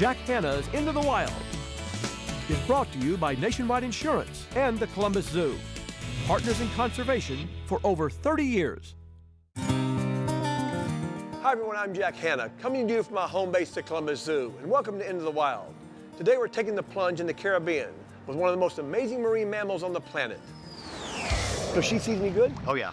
Jack Hanna's Into the Wild is brought to you by Nationwide Insurance and the Columbus Zoo, partners in conservation for over 30 years. Hi everyone, I'm Jack Hanna, coming to you from my home base, the Columbus Zoo, and welcome to Into the Wild. Today we're taking the plunge in the Caribbean with one of the most amazing marine mammals on the planet. So she sees me good? Oh yeah.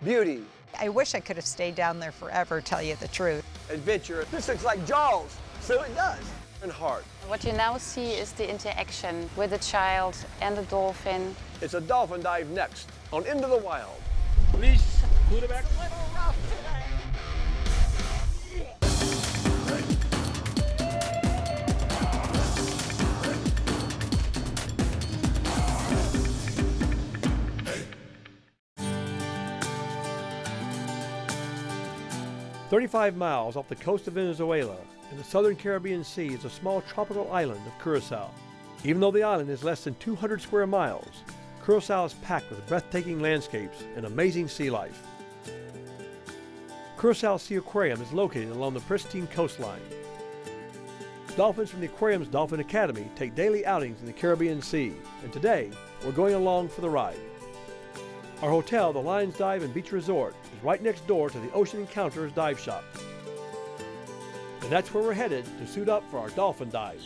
Beauty. I wish I could have stayed down there forever, tell you the truth. Adventure. This looks like Jaws, so it does. And heart. What you now see is the interaction with the child and the dolphin. It's a dolphin dive next on Into the Wild. Please, put it back. 35 miles off the coast of Venezuela in the southern Caribbean Sea is a small tropical island of Curaçao. Even though the island is less than 200 square miles, Curaçao is packed with breathtaking landscapes and amazing sea life. Curaçao Seaquarium is located along the pristine coastline. Dolphins from the aquarium's Dolphin Academy take daily outings in the Caribbean Sea, and today we're going along for the ride. Our hotel, the Lions Dive and Beach Resort, is right next door to the Ocean Encounters dive shop. And that's where we're headed to suit up for our dolphin dive.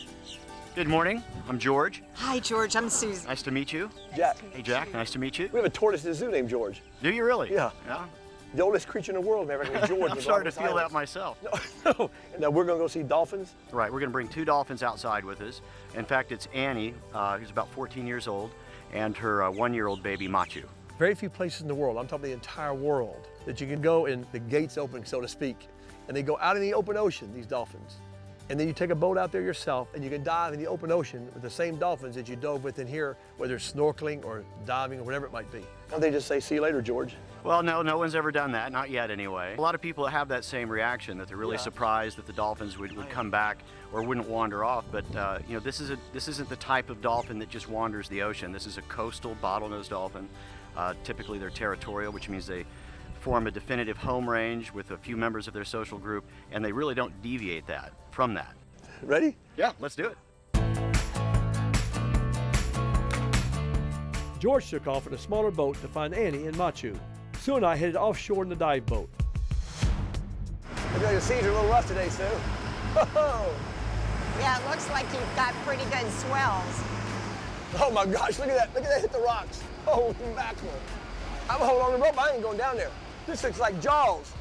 Good morning, I'm George. Hi, George, I'm Susan. Nice to meet you. Jack. Hey Jack, nice to meet you. We have a tortoise in the zoo named George. Do you really? Yeah. Yeah. The oldest creature in the world, man. George. I'm starting to feel that myself. No. And now we're going to go see dolphins. Right, we're going to bring 2 dolphins outside with us. In fact, it's Annie, who's about 14 years old, and her 1-year-old baby, Machu. Very few places in the world, I'm talking the entire world, that you can go and the gates open, so to speak, and they go out in the open ocean, these dolphins. And then you take a boat out there yourself and you can dive in the open ocean with the same dolphins that you dove with in here, whether it's snorkeling or diving or whatever it might be. Don't they just say, see you later, George? Well, no one's ever done that, not yet anyway. A lot of people have that same reaction, that they're really surprised that the dolphins would come back or wouldn't wander off, but you know, this isn't the type of dolphin that just wanders the ocean. This is a coastal bottlenose dolphin. Typically they're territorial, which means they form a definitive home range with a few members of their social group, and they really don't deviate from that. Ready? Yeah, let's do it. George took off in a smaller boat to find Annie and Machu. Sue and I headed offshore in the dive boat. Looks like the seas are a little rough today, Sue. Oh, Yeah, it looks like you've got pretty good swells. oh my gosh, look at that. Look at that hit the rocks. Oh, mackerel. I'm holding on the rope. I ain't going down there. This looks like Jaws.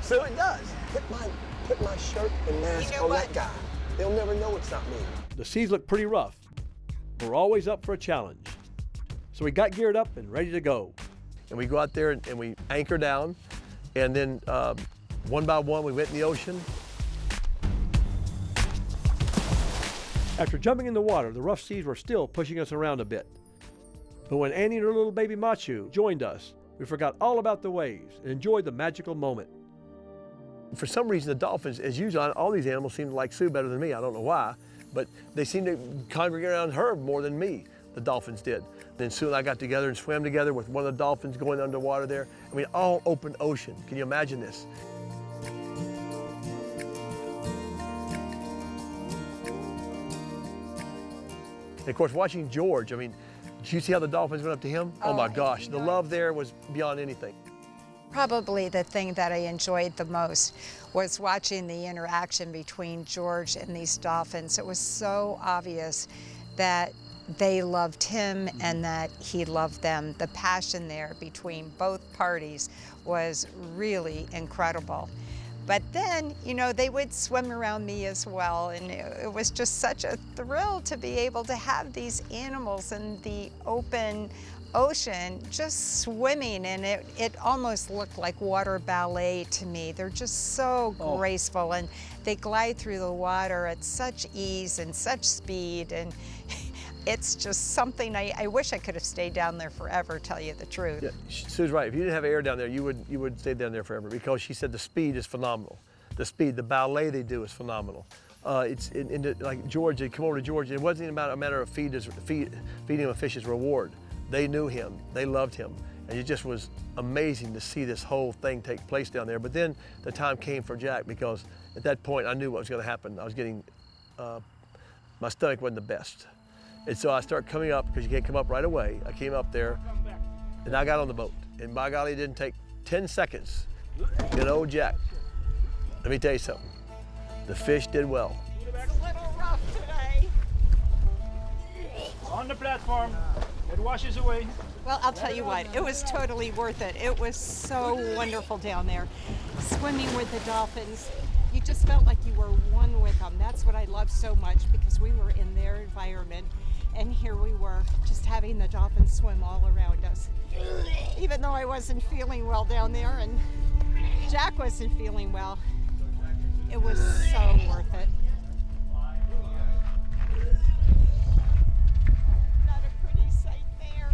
So it does. Put my shirt and mask on that guy. They'll never know it's not me. The seas look pretty rough. We're always up for a challenge. So we got geared up and ready to go. And we go out there and we anchor down. And then one by one, we went in the ocean. After jumping in the water, the rough seas were still pushing us around a bit. But when Annie and her little baby Machu joined us, we forgot all about the waves and enjoyed the magical moment. For some reason, the dolphins, as usual, all these animals seem to like Sue better than me. I don't know why, but they seem to congregate around her more than me, the dolphins did. Then Sue and I got together and swam together with one of the dolphins going underwater there. I mean, all open ocean. Can you imagine this? And of course, watching George, I mean, did you see how the dolphins went up to him? Oh my gosh, the love there was beyond anything. Probably the thing that I enjoyed the most was watching the interaction between George and these dolphins. It was so obvious that they loved him and that he loved them. The passion there between both parties was really incredible. But then, you know, they would swim around me as well, and it was just such a thrill to be able to have these animals in the open ocean just swimming, and it almost looked like water ballet to me. They're just so graceful, and they glide through the water at such ease and such speed, and it's just something I wish I could have stayed down there forever, tell you the truth. Yeah, Sue's right. If you didn't have air down there, you would stay down there forever, because she said the speed is phenomenal. The speed, the ballet they do is phenomenal. Like George, they come over to George, it wasn't about a matter of feeding him a fish's reward. They knew him, they loved him, and it just was amazing to see this whole thing take place down there. But then the time came for Jack, because at that point I knew what was going to happen. I was getting my stomach wasn't the best. And so I started coming up, because you can't come up right away. I came up there, and I got on the boat. And by golly, it didn't take 10 seconds. Good old Jack. Let me tell you something. The fish did well. It's a little rough today. On the platform, it washes away. Well, I'll tell you what, it was totally worth it. It was so wonderful down there. Swimming with the dolphins, you just felt like you were one with them. That's what I love so much, because we were in their environment, and here we were just having the dolphins swim all around us. Even though I wasn't feeling well down there and Jack wasn't feeling well, it was so worth it. Not a pretty sight there.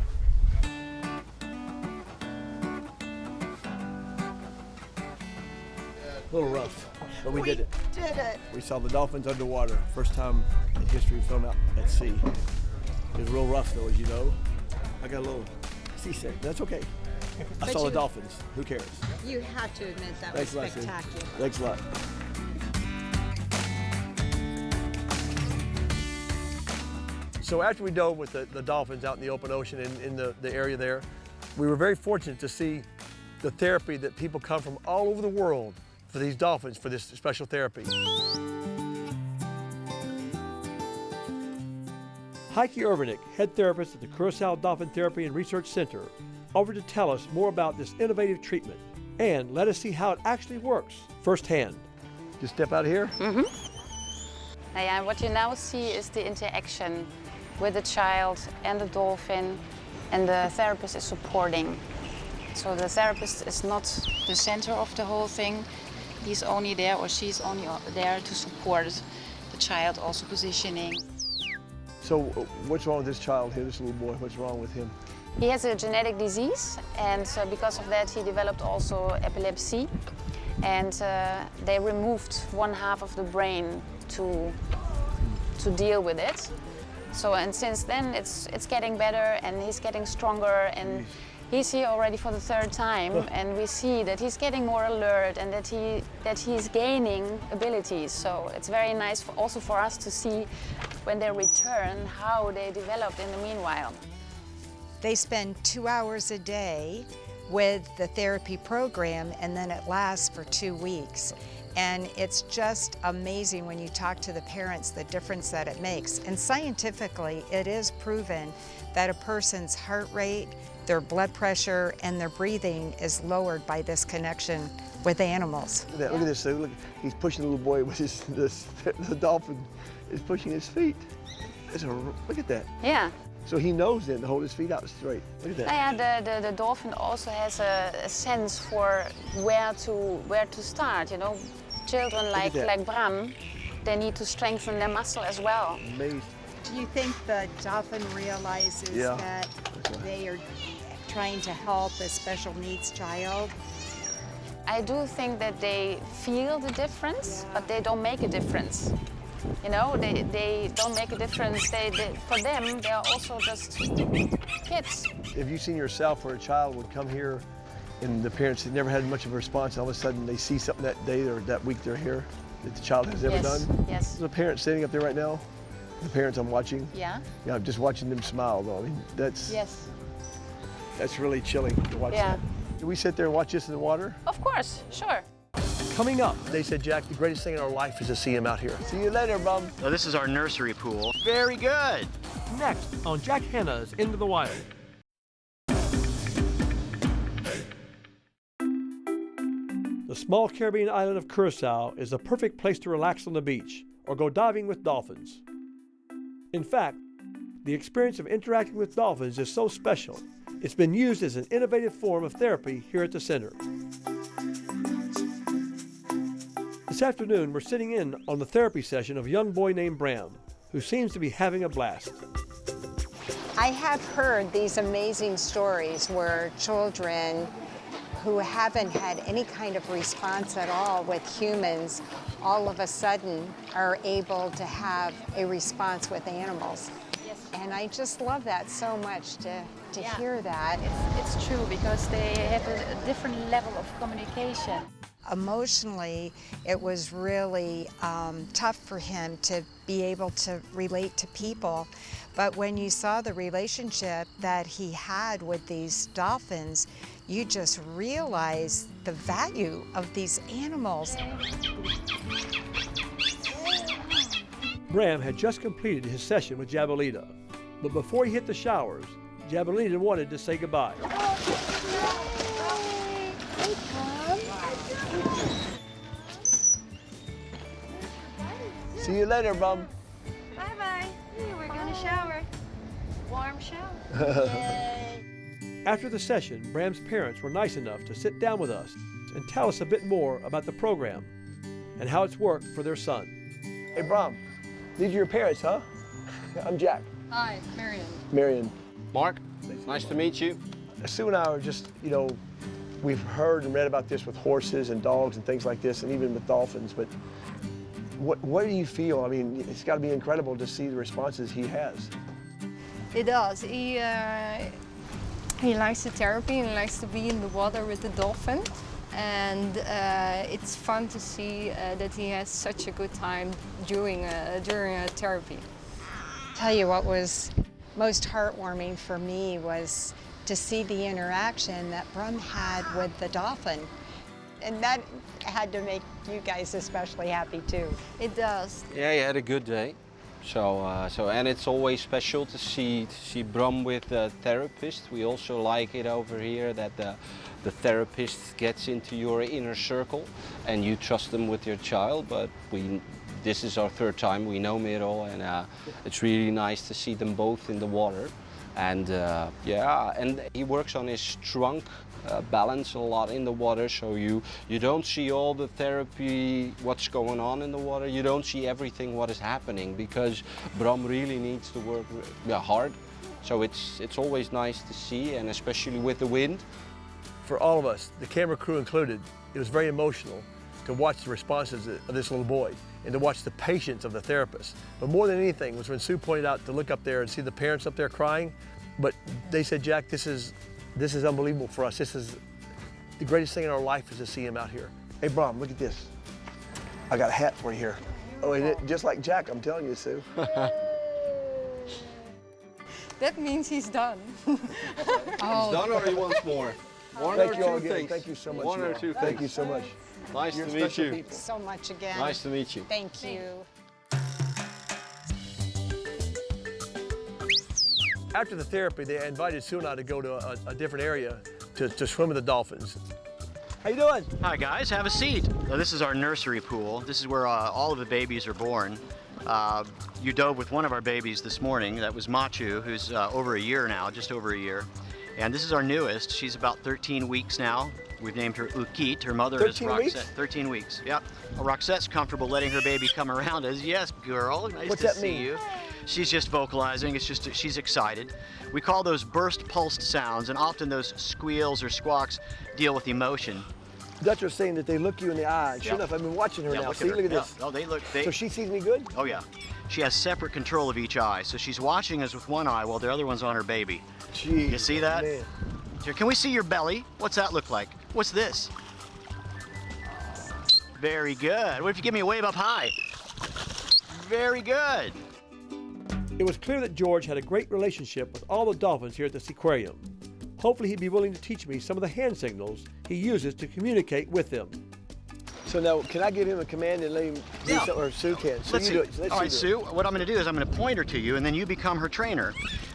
A little rough, but we did it. Did it. We saw the dolphins underwater. First time in history we filmed out at sea. It was real rough though, as you know. I got a little seasick. That's okay. I saw the dolphins. Who cares? You have to admit that Thanks was a lot, Sue. spectacular. Thanks a lot. So after we dove with the dolphins out in the open ocean in the area there, we were very fortunate to see the therapy that people come from all over the world for these dolphins for this special therapy. Heike Ervenick, head therapist at the Curaçao Dolphin Therapy and Research Center, offered to tell us more about this innovative treatment and let us see how it actually works firsthand. Just step out here. And what you now see is the interaction with the child and the dolphin, and the therapist is supporting. So the therapist is not the center of the whole thing. He's only there, or she's only there to support the child, also positioning. So what's wrong with this child here, this little boy? What's wrong with him? He has a genetic disease, and because of that he developed also epilepsy. And they removed one half of the brain to deal with it. So, and since then it's getting better, and he's getting stronger, and he's here already for the third time, and we see that he's getting more alert, and that he's gaining abilities. So it's very nice also for us to see when they return how they developed in the meanwhile. They spend 2 hours a day with the therapy program, and then it lasts for 2 weeks. And it's just amazing when you talk to the parents the difference that it makes. And scientifically, it is proven that a person's heart rate, their blood pressure, and their breathing is lowered by this connection with animals. Look at this. Look, he's pushing the little boy with the dolphin is pushing his feet. Look at that. Yeah. So he knows then to hold his feet out straight. Look at that. Yeah, the dolphin also has a sense for where to start. You know, children like Bram, they need to strengthen their muscle as well. Amazing. Do you think the dolphin realizes that they are trying to help a special needs child? I do think that they feel the difference, but they don't make a difference. You know, they don't make a difference. For them, they are also just kids. Have you seen yourself where a child would come here and the parents had never had much of a response, and all of a sudden they see something that day or that week they're here that the child has ever done? Yes. There's a parent standing up there right now. The parents I'm watching. Yeah. Yeah, I'm just watching them smile though. I mean, that's really chilling to watch that. Do we sit there and watch this in the water? Of course, sure. Coming up, They said, Jack, the greatest thing in our life is to see him out here. See you later, bum. Now, this is our nursery pool. Very good. next on Jack Hanna's Into the Wild. The small Caribbean island of Curaçao is a perfect place to relax on the beach or go diving with dolphins. In fact, the experience of interacting with dolphins is so special, it's been used as an innovative form of therapy here at the center. This afternoon, we're sitting in on the therapy session of a young boy named Bram, who seems to be having a blast. I have heard these amazing stories where children who haven't had any kind of response at all with humans all of a sudden are able to have a response with animals. Yes. And I just love that so much to hear that. It's true because they have a different level of communication. emotionally, it was really tough for him to be able to relate to people. But when you saw the relationship that he had with these dolphins, you just realize the value of these animals. Bram had just completed his session with Javelita, but before he hit the showers, Javelita wanted to say goodbye. See you later, Bum. Bye-bye. We're gonna shower. Warm shower. After the session, Bram's parents were nice enough to sit down with us and tell us a bit more about the program and how it's worked for their son. Hey, Bram, these are your parents, huh? I'm Jack. Hi, Marion. Marion. Mark, nice to meet you. Sue and I are just, we've heard and read about this with horses and dogs and things like this, and even with dolphins, but what do you feel? I mean, it's got to be incredible to see the responses he has. It does. He likes the therapy and likes to be in the water with the dolphin. And it's fun to see that he has such a good time during a therapy. Tell you what was most heartwarming for me was to see the interaction that Brum had with the dolphin. And that had to make you guys especially happy too. It does. Yeah, he had a good day. And it's always special to see Bram with the therapist. We also like it over here that the therapist gets into your inner circle and you trust them with your child. But this is our third time. We know Merel, and it's really nice to see them both in the water. And and he works on his trunk balance a lot in the water, so you don't see all the therapy, what's going on in the water. You don't see everything what is happening because Bram really needs to work hard. So it's always nice to see, and especially with the wind. For all of us, the camera crew included, it was very emotional to watch the responses of this little boy and to watch the patience of the therapist. But more than anything was when Sue pointed out to look up there and see the parents up there crying. But they said, Jack, this is unbelievable for us. This is the greatest thing in our life is to see him out here. Hey, Bram, look at this. I got a hat for you here. Oh, and just like Jack, I'm telling you, Sue. That means he's done. He's done, or he wants more? Thank you all again. Thank you so much. One or two. Thank you so much. Nice You're to meet you. people. So much again. Nice to meet you. Thank you. After the therapy, they invited Sue and I to go to a different area to swim with the dolphins. How you doing? Hi guys, have a seat. So this is our nursery pool. This is where all of the babies are born. You dove with one of our babies this morning. That was Machu, who's over a year now, just over a year. And this is our newest. She's about 13 weeks now. We've named her Ukit. Her mother is 13 weeks? Roxette. 13 weeks, yep. Well, Roxette's comfortable letting her baby come around us. Yes, girl, nice What's to that see mean? you. She's just vocalizing. It's just she's excited. We call those burst pulsed sounds, and often those squeals or squawks deal with emotion. Dutch are saying that they look you in the eye. Sure Yeah. enough, I've been watching her Yeah, now. look See, at her. look at Yeah. this. Oh, they look. So she sees me good? Oh yeah. She has separate control of each eye, so she's watching us with one eye while the other one's on her baby. Jeez, You see that? man. Here, can we see your belly? What's that look like? What's this? Very good. What if you give me a wave up high? Very good. It was clear that George had a great relationship with all the dolphins here at the Seaquarium. Hopefully he'd be willing to teach me some of the hand signals he uses to communicate with them. So now, can I give him a command and let him do Yeah. something, or Sue can? Sue, Let's you see. do it. Let's All right, do Sue, what I'm going to do is I'm going to point her to you, and then you become her trainer.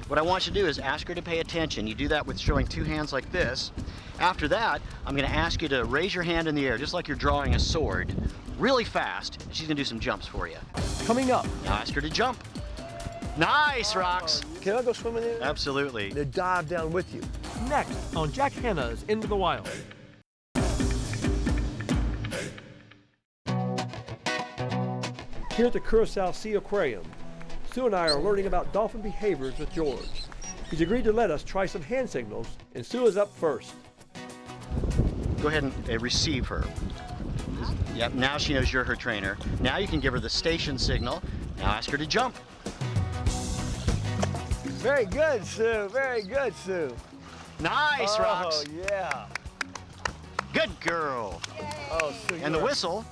What I want you to do is ask her to pay attention. You do that with showing two hands like this. After that, I'm going to ask you to raise your hand in the air, just like you're drawing a sword, really fast. She's going to do some jumps for you. Coming up, Now ask her to jump. Nice, Rox. Can I go swimming in? Absolutely. They dive down with you. next on Jack Hanna's Into the Wild. Here at the Curaçao Seaquarium, Sue and I are learning about dolphin behaviors with George. He's agreed to let us try some hand signals, and Sue is up first. Go ahead and receive her. Yep, now she knows you're her trainer. Now you can give her the station signal. Now ask her to jump. Very good, Sue. Very good, Sue. Nice, Rox. Oh, yeah. Good girl. Oh, so And the whistle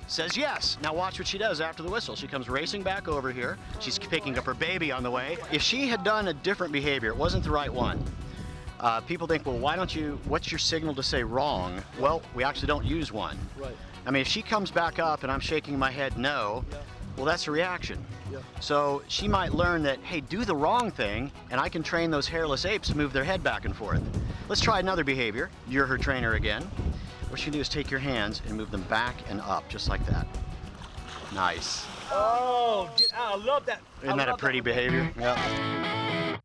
says yes. Now watch what she does after the whistle. She comes racing back over here. She's picking up her baby on the way. If she had done a different behavior, it wasn't the right one. People think, well, what's your signal to say wrong? Well, we actually don't use one. Right. I mean, if she comes back up and I'm shaking my head no, well, that's a reaction. Yeah. So she might learn that, hey, do the wrong thing, and I can train those hairless apes to move their head back and forth. Let's try another behavior. You're her trainer again. What you can do is take your hands and move them back and up, just like that. Nice. Oh, get out. I love that. Isn't that a pretty behavior? Yeah.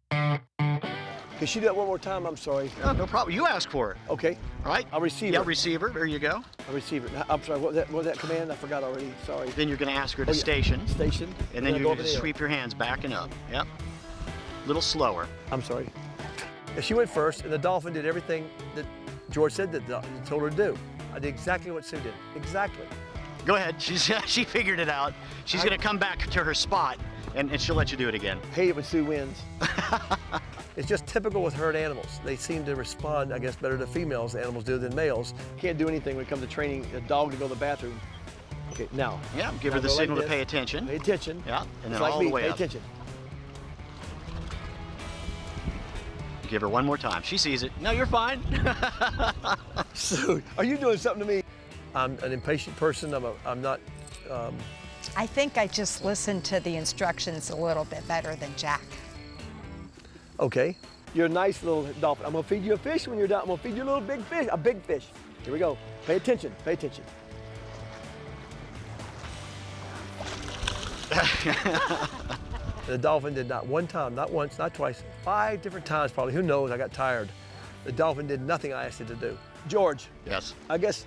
Can she do that one more time? I'm sorry. No problem. You ask for it. Okay. All right. I'll receive Yeah, it. receiver. There you go. I'll receive it. I'm sorry. What was that command? I forgot already. Sorry. Then you're going to ask her to yeah. station. Station. And then I you're go going over to there. sweep your hands back and up. Yep. A little slower. I'm sorry. She went first, and the dolphin did everything that George said that told her to do. I did exactly what Sue did. Exactly. Go ahead. She figured it out. She's going to come back to her spot, and she'll let you do it again. Hate it when Sue wins. It's just typical with herd animals. They seem to respond, I guess, better to females, animals do, than males. Can't do anything when it comes to training a dog to go to the bathroom. Okay, now. Yeah, give her the go like signal to this. pay attention. Pay attention. Yeah, and then Just like all me, the way pay up. attention. Give her one more time. She sees it. No, you're fine. Sue, are you doing something to me? I'm an impatient person. I'm not. I think I just listened to the instructions a little bit better than Jack. Okay. You're a nice little dolphin. I'm gonna feed you a fish when you're done. I'm gonna feed you a little big fish, a big fish. Here we go. Pay attention, pay attention. The dolphin did not one time, not once, not twice, 5 different times probably. Who knows? I got tired. The dolphin did nothing I asked it to do. George. Yes. I guess,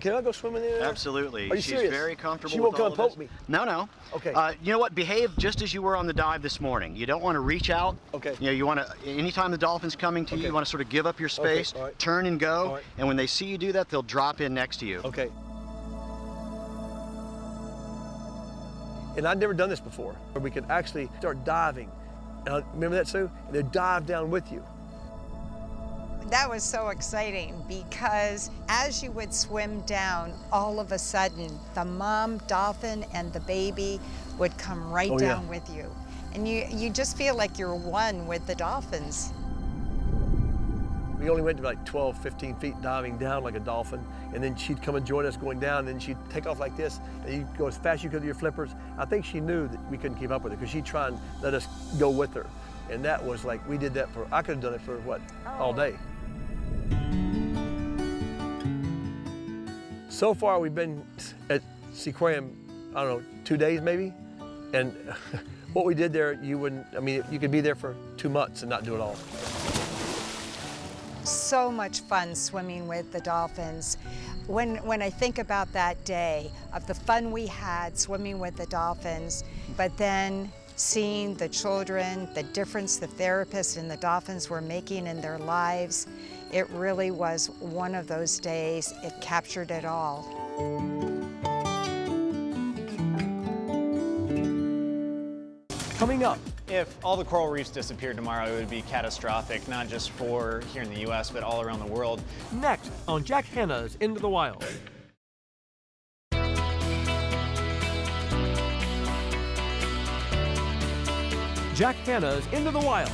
can I go swimming in there? Absolutely. Are you She's serious? very comfortable She with won't all come of poke this. me. No, no. Okay. You know what? Behave just as you were on the dive this morning. You don't want to reach out. Okay. You know, you want to, anytime the dolphin's coming to you, Okay. you want to sort of give up your space, all right. turn and go, All right. and when they see you do that, they'll drop in next to you. Okay. And I'd never done this before, where we could actually start diving. And remember that, Sue? And they'd dive down with you. That was so exciting because as you would swim down, all of a sudden, the mom dolphin and the baby would come right Oh, down yeah. with you. And you just feel like you're one with the dolphins. We only went to like 12, 15 feet diving down like a dolphin, and then she'd come and join us going down, and then she'd take off like this, and you'd go as fast as you could with your flippers. I think she knew that we couldn't keep up with her because she'd try and let us go with her. And that was like, we did that for, I could have done it for what, all day. So far we've been at Seaquarium, I don't know, 2 days maybe, and what we did there, you wouldn't, I mean, you could be there for 2 months and not do it all. So much fun swimming with the dolphins. When I think about that day, of the fun we had swimming with the dolphins, but then seeing the children, the difference the therapists and the dolphins were making in their lives, it really was one of those days. It captured it all. Coming up, If all the coral reefs disappeared tomorrow, it would be catastrophic, not just for here in the U.S., but all around the world. next on Jack Hanna's Into the Wild. Jack Hanna's Into the Wild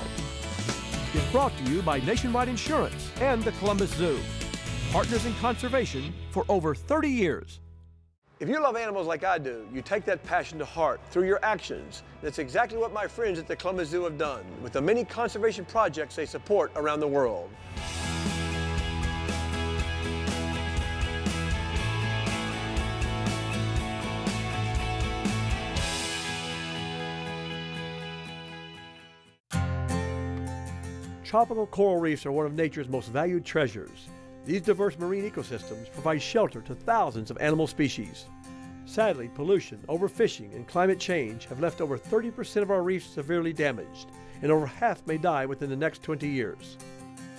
is brought to you by Nationwide Insurance and the Columbus Zoo, partners in conservation for over 30 years. If you love animals like I do, you take that passion to heart through your actions. That's exactly what my friends at the Columbus Zoo have done with the many conservation projects they support around the world. Tropical coral reefs are one of nature's most valued treasures. These diverse marine ecosystems provide shelter to thousands of animal species. Sadly, pollution, overfishing, and climate change have left over 30% of our reefs severely damaged, and over half may die within the next 20 years.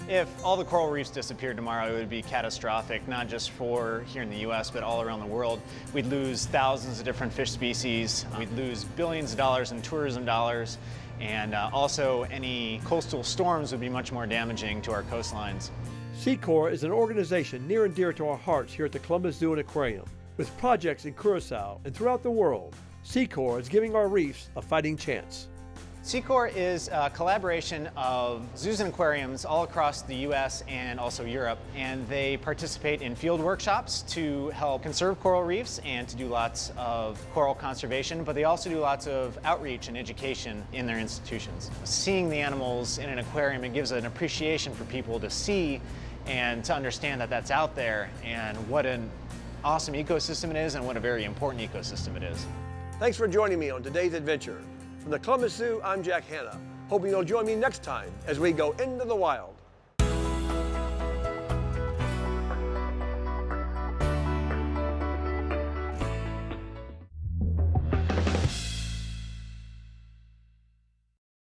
If all the coral reefs disappeared tomorrow, it would be catastrophic, not just for here in the U.S., but all around the world. We'd lose thousands of different fish species. We'd lose billions of dollars in tourism dollars. And also, any coastal storms would be much more damaging to our coastlines. Seaquarium is an organization near and dear to our hearts here at the Columbus Zoo and Aquarium. With projects in Curaçao and throughout the world, Seaquarium is giving our reefs a fighting chance. Seaquarium is a collaboration of zoos and aquariums all across the US and also Europe, and they participate in field workshops to help conserve coral reefs and to do lots of coral conservation, but they also do lots of outreach and education in their institutions. Seeing the animals in an aquarium, it gives an appreciation for people to see and to understand that that's out there and what an awesome ecosystem it is and what a very important ecosystem it is. Thanks for joining me on today's adventure. From the Columbus Zoo, I'm Jack Hanna. Hoping you'll join me next time as we go into the wild.